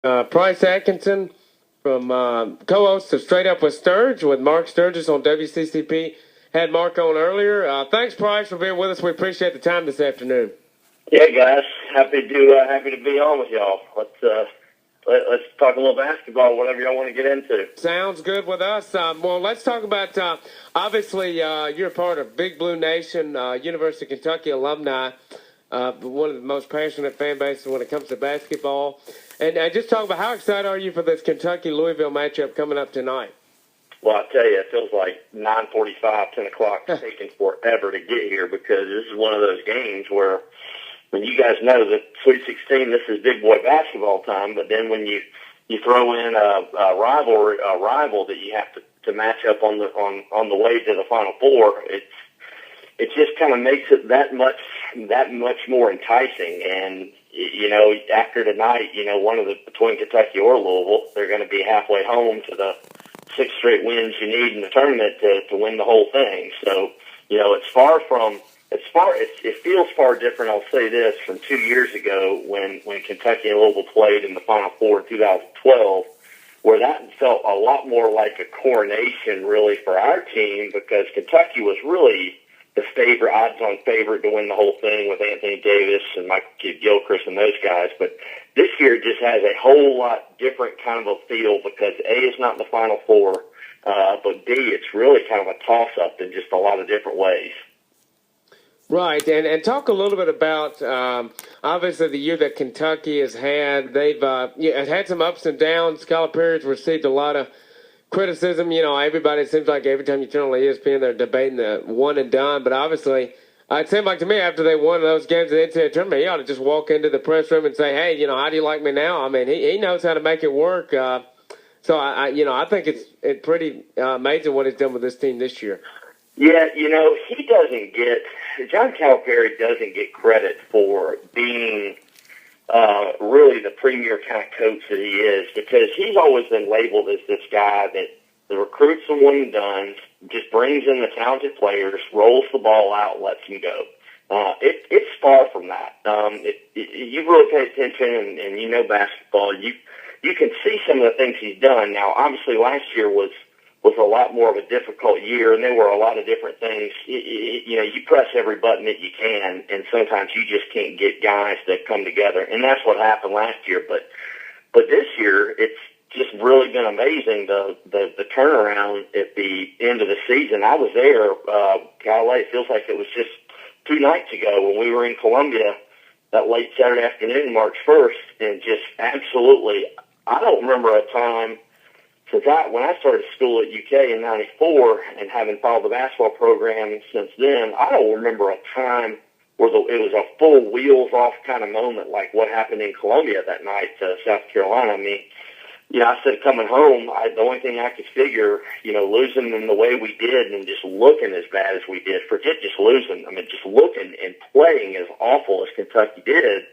Price Atkinson from co-host of Straight Up with Sturge with Mark Sturgis on WCCP. Had Mark on earlier. Thanks, Price, for being with us. We appreciate the time this afternoon. Yeah, guys, happy to be on with y'all. Let's talk a little basketball, whatever y'all want to get into. Sounds good with us. Well, let's talk about. Obviously, you're a part of Big Blue Nation, University of Kentucky alumni. One of the most passionate fan bases when it comes to basketball. And just talk about how excited are you for this Kentucky-Louisville matchup coming up tonight? Well, I tell you, it feels like 9:45, 10 o'clock taking forever to get here because this is one of those games where, when you guys know that Sweet 16, this is big boy basketball time, but then when you throw in a rival that you have to match up on the way to the Final Four, it just kind of makes it that much more enticing. And after tonight, one of the between Kentucky or Louisville, they're going to be halfway home to the 6 straight wins you need in the tournament to win the whole thing. So it feels far different. I'll say this, from 2 years ago when Kentucky and Louisville played in the Final Four in 2012. Where that felt a lot more like a coronation, really, for our team, because Kentucky was really the odds-on favorite to win the whole thing with Anthony Davis and Michael Kidd-Gilchrist and those guys. But this year just has a whole lot different kind of a feel because, A, it's not in the Final Four, but, B, it's really kind of a toss-up in just a lot of different ways. Right, and talk a little bit about obviously the year that Kentucky has had. They've had some ups and downs. Calipari's received a lot of criticism. Everybody, it seems like every time you turn on ESPN, they're debating the one and done. But obviously, it seemed like to me after they won those games in the NCAA tournament, he ought to just walk into the press room and say, "Hey, how do you like me now?" I mean, he knows how to make it work. So I think it's pretty amazing what he's done with this team this year. Yeah, John Calipari doesn't get credit for being really the premier kind of coach that he is, because he's always been labeled as this guy that recruits the one and dones, just brings in the talented players, rolls the ball out, lets them go. It's far from that. You really pay attention and basketball, you can see some of the things he's done. Now, obviously, last year was a lot more of a difficult year, and there were a lot of different things. You press every button that you can, and sometimes you just can't get guys that come together, and that's what happened last year. But this year, it's just really been amazing, the turnaround at the end of the season. I was there, golly, it feels like it was just 2 nights ago when we were in Columbia that late Saturday afternoon, March 1st, and just absolutely, I don't remember a time since when I started school at UK in '94 and having followed the basketball program since then, I don't remember a time where it was a full wheels off kind of moment like what happened in Columbia that night to South Carolina. I mean, I said coming home, the only thing I could figure, losing in the way we did and just looking as bad as we did, forget just losing, I mean, just looking and playing as awful as Kentucky did,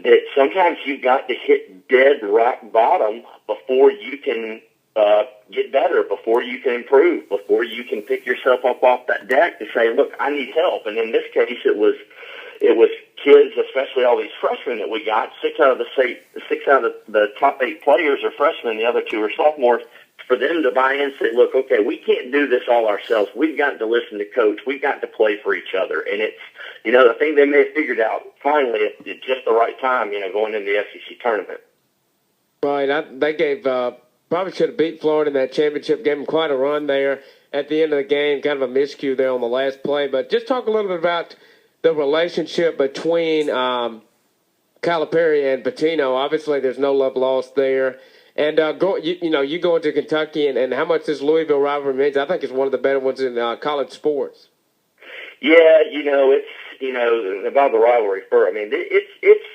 that sometimes you've got to hit dead rock bottom before you can get better, before you can improve, before you can pick yourself up off that deck to say, look, I need help. And in this case, it was kids, especially all these freshmen that we got. Six out of the top 8 players are freshmen. The other 2 are sophomores. For them to buy in and say, look, okay, we can't do this all ourselves. We've got to listen to coach. We've got to play for each other. And it's, the thing they may have figured out finally at just the right time, going into the SEC tournament. Right. They gave, probably should have beat Florida in that championship, gave them quite a run there at the end of the game, kind of a miscue there on the last play. But just talk a little bit about the relationship between Calipari and Pitino. Obviously, there's no love lost there. And you go into Kentucky and how much this Louisville rivalry means. I think it's one of the better ones in college sports. Yeah, it's about the rivalry first. I mean, it's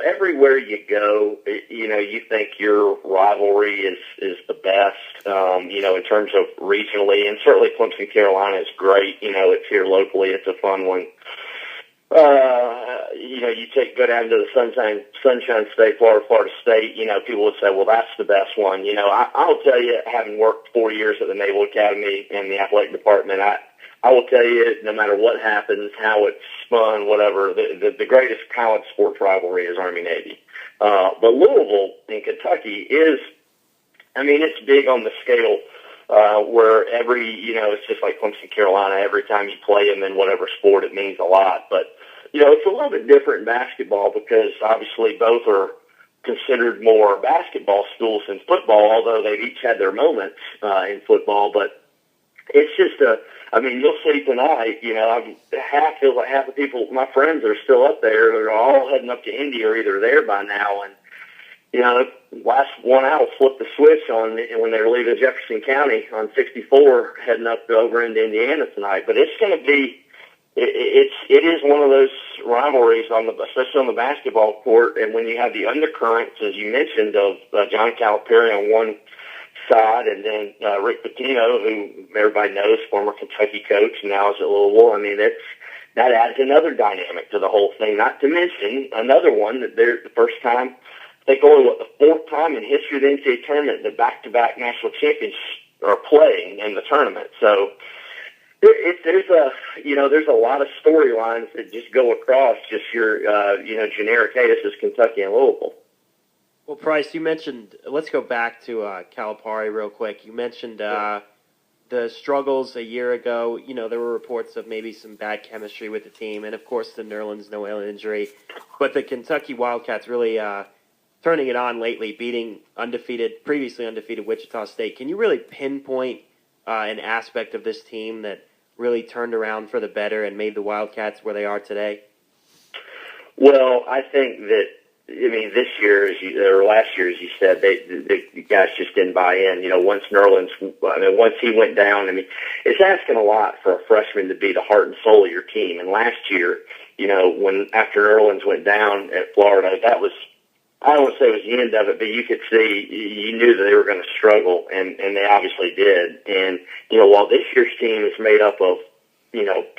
everywhere you go, you think your rivalry is the best. In terms of regionally, and certainly Clemson Carolina is great. It's here locally. It's a fun one. you go down to the Sunshine State, Florida State, people would say, well, that's the best one. I'll tell you, having worked 4 years at the Naval Academy in the athletic department, I will tell you, no matter what happens, how it's spun, whatever, the greatest college sports rivalry is Army-Navy. But Louisville in Kentucky it's big on the scale, where it's just like Clemson, Carolina, every time you play them in whatever sport, it means a lot. But, it's a little bit different in basketball because obviously both are considered more basketball schools than football, although they've each had their moments in football. But it's just you'll see tonight, feels like half the people, my friends, are still up there. They're all heading up to Indy or either there by now. And, last one out flip the switch on when they were leaving Jefferson County on 64, heading up over into Indiana tonight. But it's going to be, it is one of those rivalries especially on the basketball court. And when you have the undercurrents, as you mentioned, of John Calipari on one side, and then Rick Pitino, who everybody knows, former Kentucky coach, and now is at Louisville. That adds another dynamic to the whole thing. Not to mention another one that they're the first time, I think only the fourth time in history of the NCAA tournament that back-to-back national champions are playing in the tournament. So there's a lot of storylines that just go across just your generic. Hey, this is Kentucky and Louisville. Well, Price, you mentioned, let's go back to Calipari real quick. You mentioned the struggles a year ago. There were reports of maybe some bad chemistry with the team, and, of course, the Nerlens Noel injury. But the Kentucky Wildcats really turning it on lately, beating previously undefeated Wichita State. Can you really pinpoint an aspect of this team that really turned around for the better and made the Wildcats where they are today? Well, I think that, this year, or last year, as you said, the guys just didn't buy in. Once he went down, it's asking a lot for a freshman to be the heart and soul of your team. And last year, after Nerlens went down at Florida, that was, I don't want to say it was the end of it, but you knew that they were going to struggle, and they obviously did. And, while this year's team is made up of,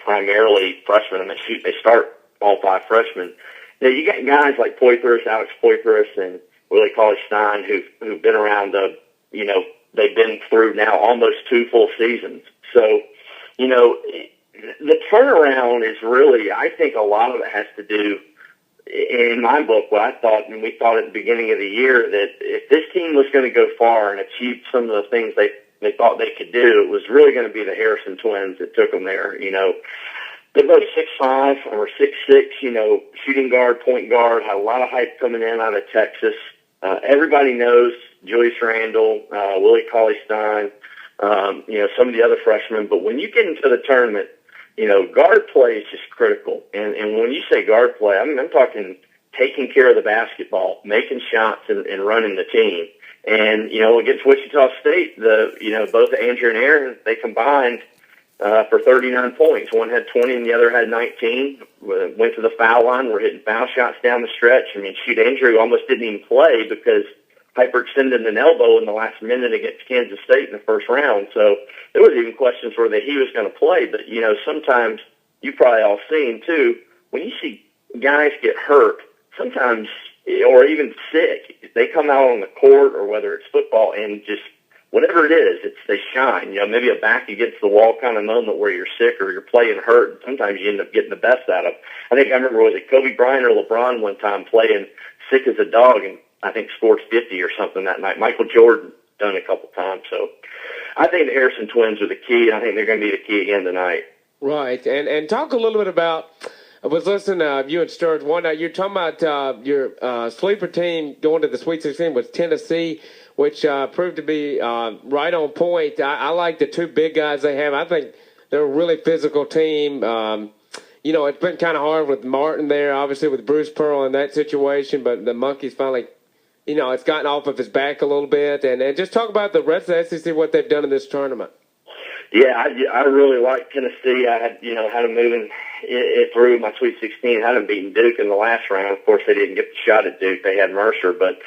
primarily freshmen, and they start all five freshmen, you got guys like Alex Poitras, and Willie Cauley-Stein, who've been around they've been through now almost 2 full seasons. So, the turnaround is really, I think a lot of it has to do, in my book, what I thought, and we thought at the beginning of the year, that if this team was going to go far and achieve some of the things they thought they could do, it was really going to be the Harrison twins that took them there. They're both 6'5" or 6'6", shooting guard, point guard, had a lot of hype coming in out of Texas. Everybody knows Julius Randle, Willie Cauley-Stein, some of the other freshmen. But when you get into the tournament, guard play is just critical. And when you say guard play, I'm talking taking care of the basketball, making shots, and running the team. And, against Wichita State, both Andrew and Aaron, they combined for 39 points. One had 20 and the other had 19. Went to the foul line. We're hitting foul shots down the stretch. Andrew almost didn't even play because hyperextended an elbow in the last minute against Kansas State in the first round. So there was even questions whether he was going to play. But, sometimes you've probably all seen, too, when you see guys get hurt, sometimes, or even sick, they come out on the court or whether it's football and just whatever it is, they shine. Maybe a back against the wall kind of moment where you're sick or you're playing hurt, and sometimes you end up getting the best out of. I remember, was it Kobe Bryant or LeBron one time playing sick as a dog and I think scored 50 or something that night. Michael Jordan done it a couple times. So I think the Harrison twins are the key, and I think they're going to be the key again tonight. Right, and talk a little bit about. I was listening to you and Sturge one night. You're talking about your sleeper team going to the Sweet 16 with Tennessee, which proved to be right on point. I like the 2 big guys they have. I think they're a really physical team. It's been kind of hard with Martin there, obviously with Bruce Pearl in that situation, but the Monkeys finally, it's gotten off of his back a little bit. And just talk about the rest of the SEC, what they've done in this tournament. Yeah, I really like Tennessee. I had them moving it through my Sweet 16. Had them beating Duke in the last round. Of course, they didn't get the shot at Duke. They had Mercer, but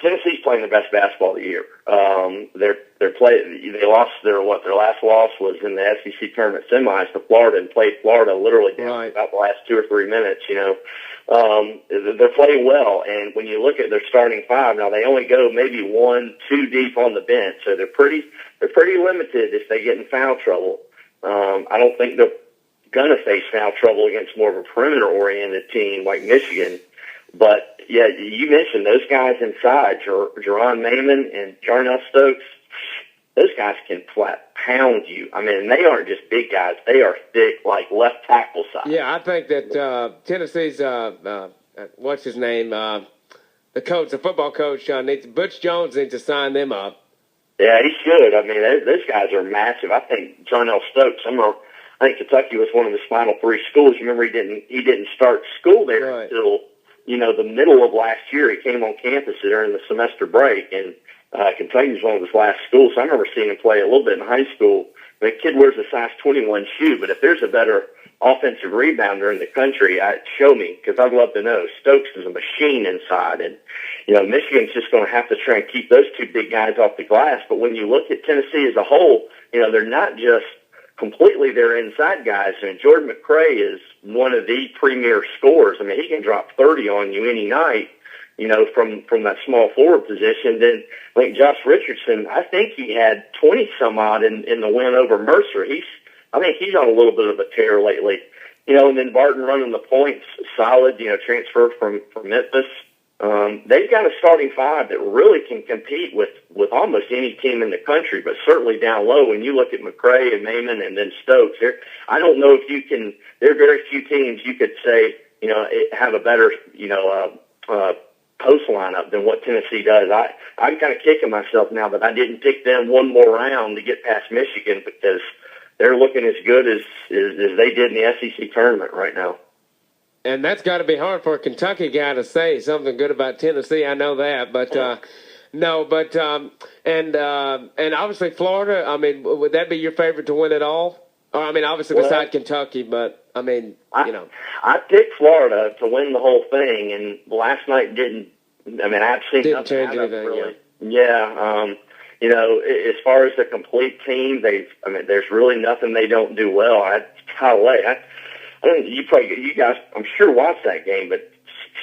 Tennessee's playing their best basketball of the year. They lost their last loss was in the SEC tournament semis to Florida, and played Florida literally down about the last 2 or 3 minutes. They're playing well, and when you look at their starting five now, they only go maybe 1-2 deep on the bench, so they're pretty limited if they get in foul trouble. I don't think they're gonna face foul trouble against more of a perimeter-oriented team like Michigan. But, yeah, you mentioned those guys inside, Jerron Maimon and Jarnell Stokes. Those guys can flat pound you. I mean, they aren't just big guys. They are thick, like left tackle size. Yeah, I think that Tennessee's, what's his name, the football coach, Butch Jones needs to sign them up. Yeah, he should. I mean, those guys are massive. I think Jarnell Stokes, I think Kentucky was one of his final 3 schools. You remember he didn't start school there until the middle of last year. He came on campus during the semester break, and Kentucky was one of his last schools. So I remember seeing him play a little bit in high school. The kid wears a size 21 shoe, but if there's a better offensive rebounder in the country, show me, because I'd love to know. Stokes is a machine inside, and Michigan's just going to have to try and keep those 2 big guys off the glass. But when you look at Tennessee as a whole, they're not just completely their inside guys. I mean, Jordan McRae is one of the premier scorers. I mean, he can drop 30 on you any night, from that small forward position. Then I think Josh Richardson, I think he had 20 some odd in the win over Mercer. I think he's on a little bit of a tear lately. And then Barton running the points, solid, transfer from Memphis. They've got a starting five that really can compete with almost any team in the country, but certainly down low. When you look at McRae and Maimon and then Stokes, I don't know if you can. There are very few teams you could say have a better post lineup than what Tennessee does. I'm kind of kicking myself now that I didn't pick them one more round to get past Michigan, because they're looking as good as they did in the SEC tournament right now. And that's got to be hard for a Kentucky guy to say something good about Tennessee. I know that, but and obviously Florida. I mean, would that be your favorite to win it all? Or I mean, obviously beside Kentucky, but I mean, I picked Florida to win the whole thing, and last night didn't. I mean, I've seen didn't change anything. Really. Yeah. As far as the complete team, there's really nothing they don't do well. You guys, I'm sure, watched that game, but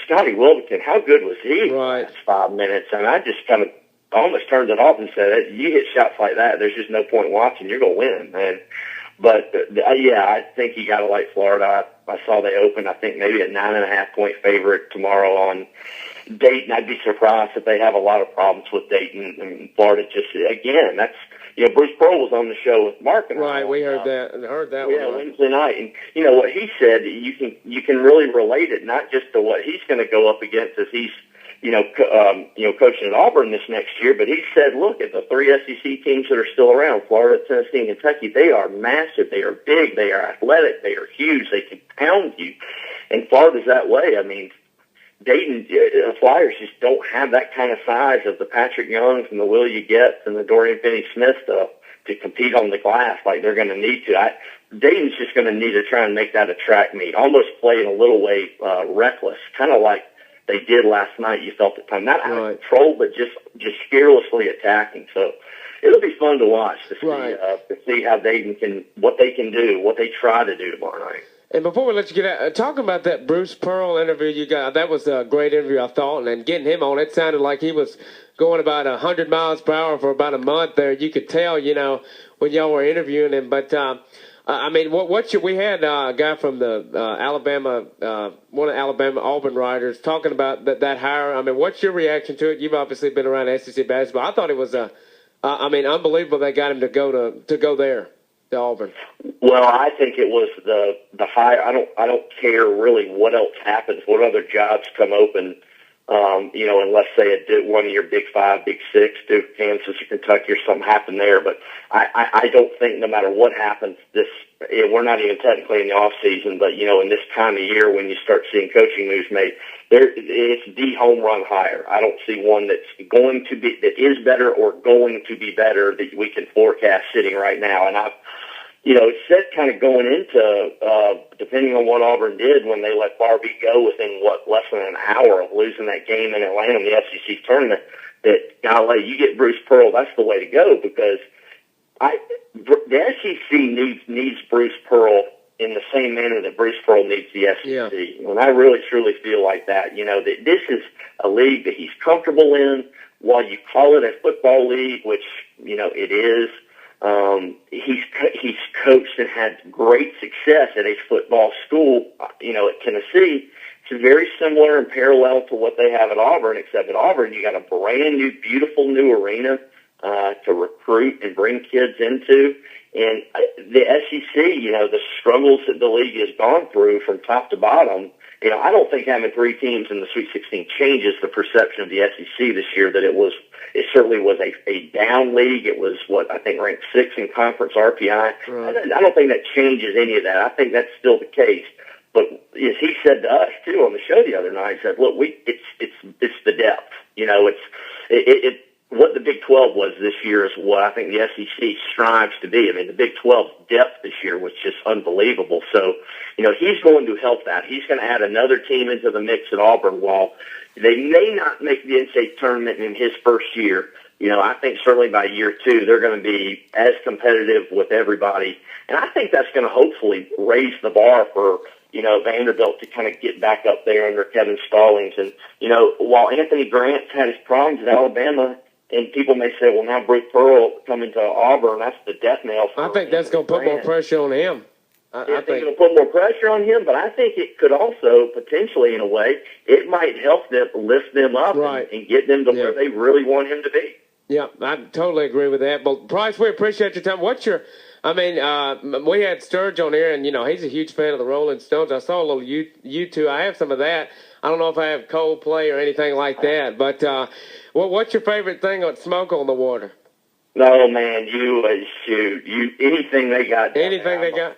Scotty Wilmington, how good was he in the last 5 minutes? I mean, I just kind of almost turned it off and said, you hit shots like that, there's just no point watching. You're going to win, man. But, I think you got to like Florida. I saw they opened, I think, maybe a 9.5-point favorite tomorrow on Dayton. I'd be surprised if they have a lot of problems with Dayton. And Florida just, again, that's, Bruce Pearl was on the show with Mark and I. Right, we heard that one. Yeah, Wednesday night. And, what he said, you can really relate it, not just to what he's going to go up against as he's, coaching at Auburn this next year, but he said, look, at the 3 SEC teams that are still around, Florida, Tennessee, and Kentucky, they are massive, they are big, they are athletic, they are huge, they can pound you. And Florida's that way. I mean, Dayton, Flyers just don't have that kind of size of the Patrick Youngs and the Willie Getz and the Dorian Finney-Smith to compete on the glass like they're going to need to. Dayton's just going to need to try and make that a track meet, almost play in a little way reckless, kind of like they did last night. You felt at the time, not out of control, but just fearlessly attacking. So it'll be fun to watch to see how Dayton what they can do, what they try to do tomorrow night. And before we let you get out, talking about that Bruce Pearl interview you got, that was a great interview, I thought, and getting him on, it sounded like he was going about 100 miles per hour for about a month there. You could tell, when y'all were interviewing him. But, we had a guy from the Alabama, one of Alabama Auburn writers, talking about that hire. I mean, what's your reaction to it? You've obviously been around SEC basketball. I thought it was, unbelievable they got him to go there. To Auburn. Well, I think it was the hire. I don't care really what else happens, what other jobs come open. Unless say one of your Big 5, Big 6, Duke, Kansas, or Kentucky, or something happened there. But I don't think no matter what happens, we're not even technically in the off season, but in this time of year when you start seeing coaching moves made, it's the home run hire. I don't see one that is better or going to be better that we can forecast sitting right now. And it said kind of going into, depending on what Auburn did when they let Barbie go within, less than an hour of losing that game in Atlanta in the SEC tournament, that, golly, you get Bruce Pearl, that's the way to go, because the SEC needs Bruce Pearl in the same manner that Bruce Pearl needs the SEC. Yeah. And I really, truly feel like that, that this is a league that he's comfortable in. While you call it a football league, which, it is, he's coached and had great success at a football school, at Tennessee. It's very similar and parallel to what they have at Auburn, except at Auburn you got a brand new, beautiful new arena to recruit and bring kids into. And the SEC, the struggles that the league has gone through from top to bottom, I don't think having 3 teams in the Sweet 16 changes the perception of the SEC this year, that it certainly was a down league. It was I think ranked 6th in conference RPI. Right. I don't think that changes any of that. I think that's still the case. But as he said to us too on the show the other night, he said, "Look, it's the depth. What the Big 12 was this year is what I think the SEC strives to be. I mean, the Big 12's depth this year was just unbelievable. So, he's going to help that. He's going to add another team into the mix at Auburn. While they may not make the NCAA tournament in his first year, I think certainly by year 2 they're going to be as competitive with everybody. And I think that's going to hopefully raise the bar for Vanderbilt to kind of get back up there under Kevin Stallings. And, while Anthony Grant's had his problems at Alabama, and people may say, well, now Bruce Pearl coming to Auburn, that's the death nail for I think that's going to put more pressure on him. I think it'll put more pressure on him, but I think it could also potentially, in a way, it might help them lift them up and get them to where they really want him to be. Yeah, I totally agree with that. But Price, we appreciate your time. We had Sturge on here, and he's a huge fan of the Rolling Stones. I saw a little U2. I have some of that. I don't know if I have Coldplay or anything like that. But what's your favorite thing on Smoke on the Water? No, man, anything they got. Anything they got.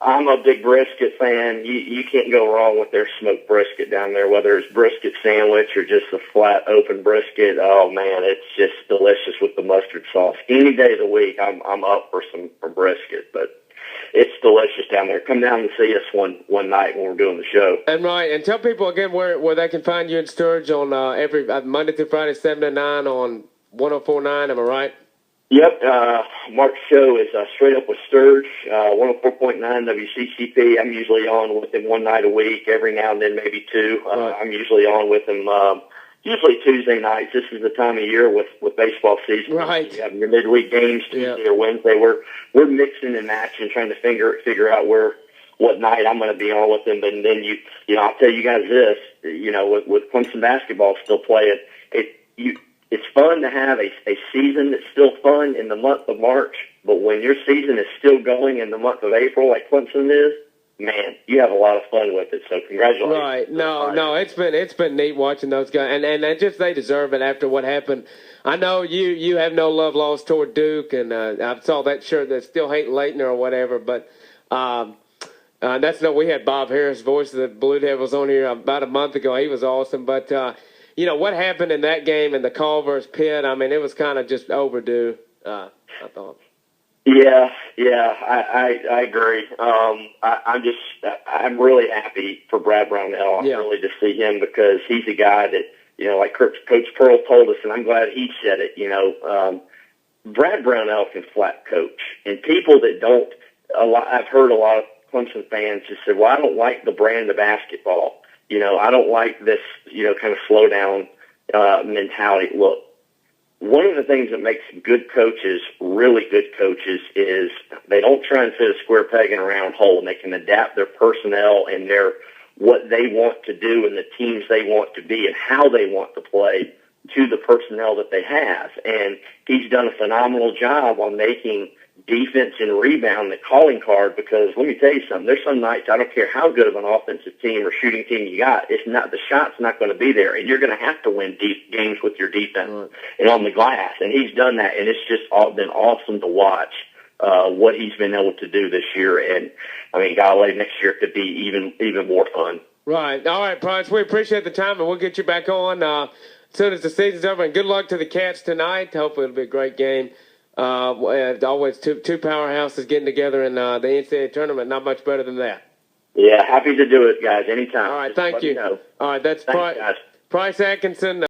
I'm a big brisket fan. You can't go wrong with their smoked brisket down there, whether it's brisket sandwich or just a flat open brisket. Oh man, it's just delicious with the mustard sauce. Any day of the week, I'm up for brisket, but it's delicious down there. Come down and see us one night when we're doing the show. And tell people again where they can find you in Sturge on every Monday through Friday, 7 to 9 on 104.9. Am I right? Yep, Mark's show is Straight Up with Sturge, 104.9 WCCP. I'm usually on with him one night a week, every now and then maybe 2. Right. I'm usually on with him usually Tuesday nights. This is the time of year with baseball season. Right. You have your midweek games Tuesday or Wednesday. We're mixing and matching, trying to figure out what night I'm going to be on with him. And then I'll tell you guys this, with Clemson basketball still playing, it's fun to have a season that's still fun in the month of March, but when your season is still going in the month of April like Clemson is, man, you have a lot of fun with it. So congratulations. Right. No, it's been neat watching those guys, and just they deserve it after what happened. I know you have no love lost toward Duke, and I saw that shirt that still hate Leighton or whatever, but we had Bob Harris, voice of the Blue Devils, on here about a month ago. He was awesome, but what happened in that game in the Culver's pit, I mean, it was kind of just overdue, I thought. Yeah, I agree. I'm really happy for Brad Brownell. Really to see him, because he's a guy that, like Coach Pearl told us, and I'm glad he said it, Brad Brownell can flat coach. And people that don't, I've heard a lot of Clemson fans just say, well, I don't like the brand of basketball. I don't like this, kind of slow down mentality. Look, one of the things that makes good coaches really good coaches is they don't try and fit a square peg in a round hole, and they can adapt their personnel and what they want to do and the teams they want to be and how they want to play to the personnel that they have. And he's done a phenomenal job on making defense and rebound the calling card, because let me tell you something, there's some nights, I don't care how good of an offensive team or shooting team you got, the shot's not going to be there, and you're going to have to win games with your defense and on the glass. And he's done that, and it's just been awesome to watch what he's been able to do this year. And I mean, golly, next year could be even more fun. Right. All right, Price, we appreciate the time, and we'll get you back on as soon as the season's over. And good luck to the Cats tonight. Hopefully it'll be a great game. Always two powerhouses getting together in the NCAA tournament. Not much better than that. Yeah, happy to do it, guys. Anytime. All right, Just thank let me you. know. All right, that's Thanks, guys. Price Atkinson.